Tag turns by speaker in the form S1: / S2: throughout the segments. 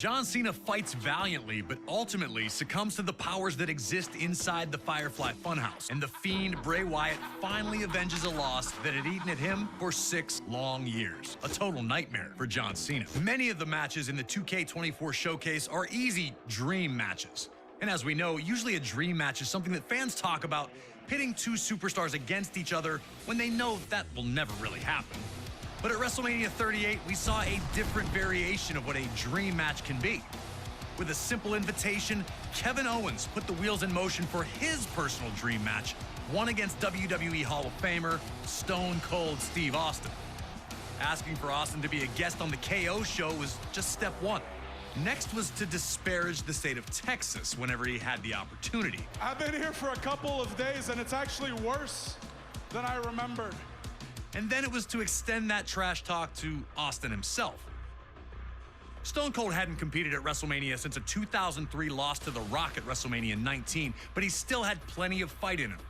S1: John Cena fights valiantly, but ultimately succumbs to the powers that exist inside the Firefly Funhouse. And the Fiend, Bray Wyatt, finally avenges a loss that had eaten at him for 6 long years. A total nightmare for John Cena. Many of the matches in the 2K24 showcase are easy dream matches. And as we know, usually a dream match is something that fans talk about, pitting 2 superstars against each other when they know that will never really happen. But at WrestleMania 38, we saw a different variation of what a dream match can be. With a simple invitation, Kevin Owens put the wheels in motion for his personal dream match, one against WWE Hall of Famer, Stone Cold Steve Austin. Asking for Austin to be a guest on the KO show was just step 1. Next was to disparage the state of Texas whenever he had the opportunity.
S2: I've been here for a couple of days, and it's actually worse than I remembered.
S1: And then it was to extend that trash talk to Austin himself. Stone Cold hadn't competed at WrestleMania since a 2003 loss to The Rock at WrestleMania 19, but he still had plenty of fight in him.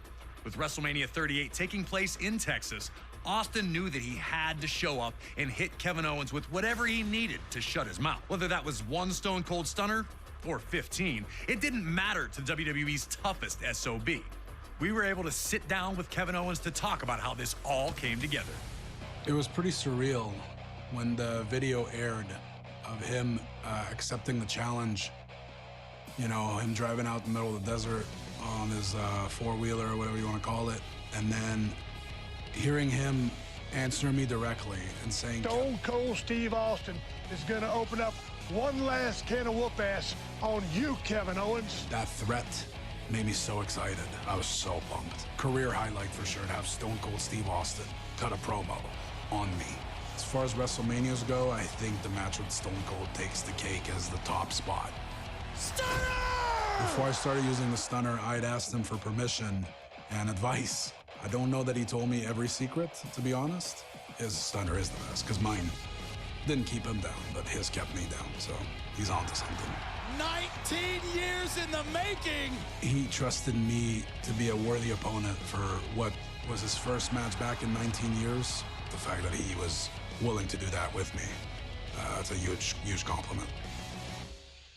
S1: With WrestleMania 38 taking place in Texas, Austin knew that he had to show up and hit Kevin Owens with whatever he needed to shut his mouth. Whether that was 1 Stone Cold Stunner or 15, it didn't matter to WWE's toughest SOB. We were able to sit down with Kevin Owens to talk about how this all came together.
S3: It was pretty surreal when the video aired of him accepting the challenge. You know, him driving out in the middle of the desert on his four-wheeler or whatever you want to call it, and then hearing him answer me directly and saying,
S4: Stone Cold Steve Austin is going to open up one last can of whoop-ass on you, Kevin Owens.
S3: That threat made me so excited. I was so pumped. Career highlight for sure to have Stone Cold Steve Austin cut a promo on me. As far as WrestleManias go, I think the match with Stone Cold takes the cake as the top spot.
S1: Stunner!
S3: Before I started using the stunner, I'd asked him for permission and advice. I don't know that he told me every secret, to be honest. His stunner is the best, because mine didn't keep him down, but his kept me down, so he's onto something.
S2: 19 years in the making!
S3: He trusted me to be a worthy opponent for what was his first match back in 19 years. The fact that he was willing to do that with me, that's a huge, huge compliment.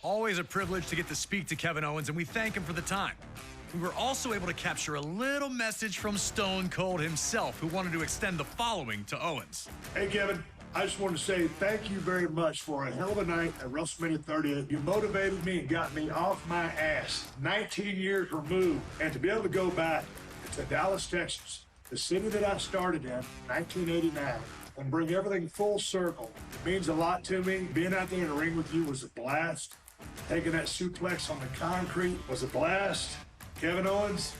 S1: Always a privilege to get to speak to Kevin Owens, and we thank him for the time. We were also able to capture a little message from Stone Cold himself, who wanted to extend the following to Owens.
S4: Hey, Kevin. I just want to say thank you very much for a hell of a night at WrestleMania 38. You motivated me and got me off my ass 19 years removed. And to be able to go back to Dallas, Texas, the city that I started in 1989, and bring everything full circle, it means a lot to me. Being out there in the ring with you was a blast. Taking that suplex on the concrete was a blast. Kevin Owens,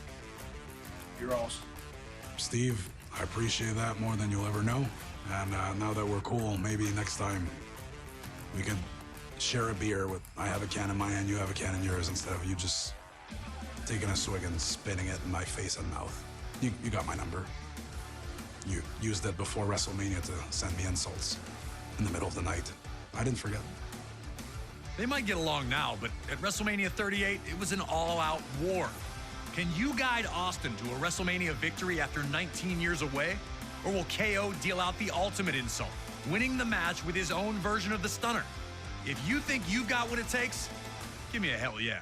S4: you're awesome.
S3: Steve, I appreciate that more than you'll ever know. And now that we're cool, maybe next time we could share a beer with, I have a can in my hand, you have a can in yours, instead of you just taking a swig and spitting it in my face and mouth. You got my number. You used it before WrestleMania to send me insults in the middle of the night. I didn't forget.
S1: They might get along now, but at WrestleMania 38, it was an all-out war. Can you guide Austin to a WrestleMania victory after 19 years away? Or will KO deal out the ultimate insult, winning the match with his own version of the stunner? If you think you've got what it takes, give me a hell yeah.